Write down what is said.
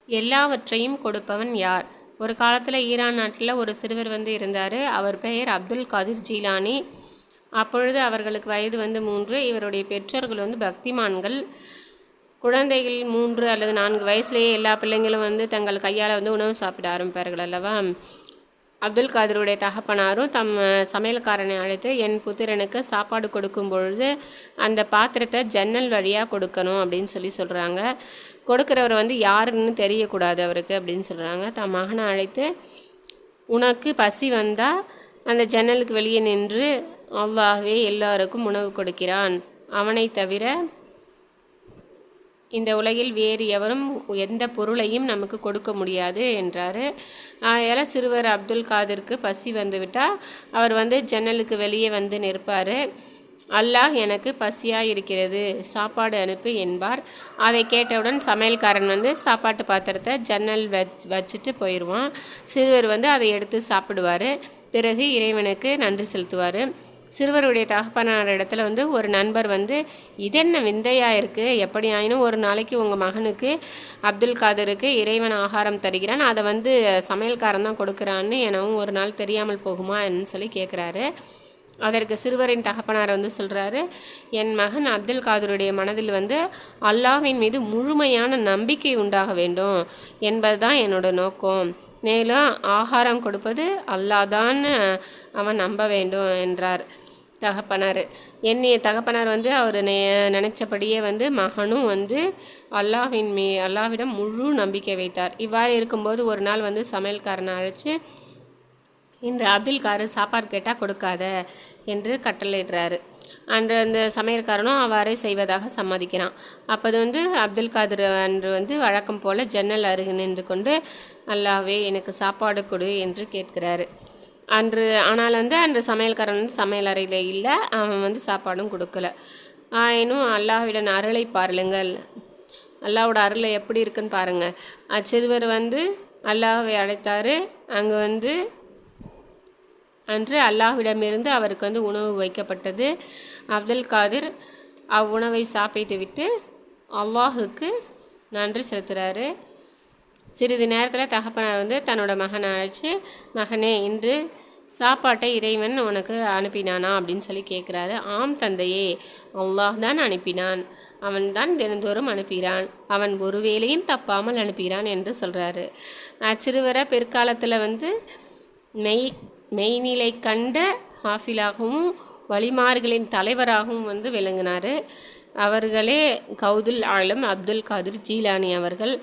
எல்லாவற்றையும் கொடுப்பவன் யார்? ஒரு காலத்தில் ஈரான் நாட்டில் ஒரு சிறுவர் இருந்தார். அவர் பெயர் அப்துல் காதிர் ஜீலானி. அப்பொழுது அவர்களுக்கு வயது 3. இவருடைய பெற்றோர்கள் பக்திமான்கள். குழந்தைகள் 3 அல்லது 4 வயசுலேயே எல்லா பிள்ளைங்களும் தங்கள் கையால் உணவு சாப்பிட ஆரம்பிப்பார்கள் அல்லவா. அப்துல் காதருடைய தகப்பனாரும் தம் சமையல்காரனை அழைத்து, என் புத்திரனுக்கு சாப்பாடு கொடுக்கும் பொழுது அந்த பாத்திரத்தை ஜன்னல் வழியாக கொடுக்கணும் அப்படின்னு சொல்கிறாங்க. கொடுக்குறவர் யாருன்னு தெரியக்கூடாது அவருக்கு அப்படின்னு சொல்கிறாங்க. தம் மகனை அழைத்து, உனக்கு பசி வந்தால் அந்த ஜன்னலுக்கு வெளியே நின்று அல்லாஹ்வே எல்லாருக்கும் உணவு கொடுக்கிறான், அவனை தவிர இந்த உலகில் வேறு எவரும் எந்த பொருளையும் நமக்கு கொடுக்க முடியாது என்றார். அதனால் சிறுவர் அப்துல் காதிருக்கு பசி வந்துவிட்டால் அவர் ஜன்னலுக்கு வெளியே நிற்பார். அல்லாஹ் எனக்கு பசியாக இருக்கிறது, சாப்பாடு அனுப்பு என்பார். அதை கேட்டவுடன் சமையல்காரன் சாப்பாட்டு பாத்திரத்தை ஜன்னல் வச்சுட்டு போயிடுவான். சிறுவர் அதை எடுத்து சாப்பிடுவார். பிறகு இறைவனுக்கு நன்றி செலுத்துவார். சிறுவருடைய தகப்பனார் இடத்துல ஒரு நண்பர் இதென்ன விந்தையாக இருக்குது, எப்படி ஆயினும் ஒரு நாளைக்கு உங்கள் மகனுக்கு அப்துல் காதருக்கு இறைவன் ஆகாரம் தருகிறான், அதை சமையல்காரன் தான் கொடுக்குறான்னு எனவும் ஒரு நாள் தெரியாமல் போகுமான்னு கேட்குறாரு. அதற்கு சிறுவரின் தகப்பனார் சொல்கிறாரு, என் மகன் அப்துல் காதருடைய மனதில் அல்லாஹ்வின் மீது முழுமையான நம்பிக்கை உண்டாக வேண்டும் என்பது தான் என்னோட நோக்கம். மேலும் ஆகாரம் கொடுப்பது அல்லாஹ் தான் அவன் நம்ப வேண்டும் என்றார் தகப்பனார். தகப்பனார் அவர் நினச்சபடியே மகனும் அல்லாஹ்விடம் முழு நம்பிக்கை வைத்தார். இவ்வாறு இருக்கும்போது ஒரு நாள் சமையல்காரனை அழைச்சி, இன்று அப்துல் காதர் சாப்பாடு கேட்டால் கொடுக்காத என்று கட்டளையிடுறாரு. அன்று அந்த சமையல்காரனும் அவ்வாறே செய்வதாக சம்மதிக்கிறான். அப்போது அப்துல் காதர் அன்று வழக்கம் போல் ஜன்னல் அருகே நின்று கொண்டு, அல்லாஹ்வே எனக்கு சாப்பாடு கொடு என்று கேட்கிறாரு. ஆனால் அன்று சமையல்காரன் சமையல் அறையில் இல்லை, அவன் சாப்பாடும் கொடுக்கல. ஆயினும் அல்லாஹ்விடம் அருளை பாருங்கள், அல்லாஹ்வோட அருளை எப்படி இருக்குன்னு பாருங்கள். அச்சிறுவர் அல்லாஹ்வை அழைத்தார். அங்கு அன்று அல்லாஹ்விடமிருந்து அவருக்கு உணவு வைக்கப்பட்டது. அப்துல் காதிர் அவ்வுணவை சாப்பிட்டு விட்டு அல்லாஹுக்கு நன்றி செலுத்துகிறாரு. சிறிது நேரத்தில் தகப்பனார் தன்னோட மகனை அழைச்சி, மகனே, இன்று சாப்பாட்டை இறைவன் உனக்கு அனுப்பினானா அப்படின்னு கேட்குறாரு. ஆம் தந்தையே, அல்லாஹ் தான் அனுப்பினான், அவன் தான் தினந்தோறும் அனுப்புகிறான், அவன் ஒரு வேளையும் தப்பாமல் அனுப்புகிறான் என்று சொல்கிறாரு. அச்சிறுவரை பிற்காலத்தில் மெய்நிலை கண்ட ஹாஃபிலாகவும் வழிமார்களின் தலைவராகவும் விளங்கினார். அவர்களே கௌதுல் ஆலம் அப்துல் காதிர் ஜீலானி அவர்கள்.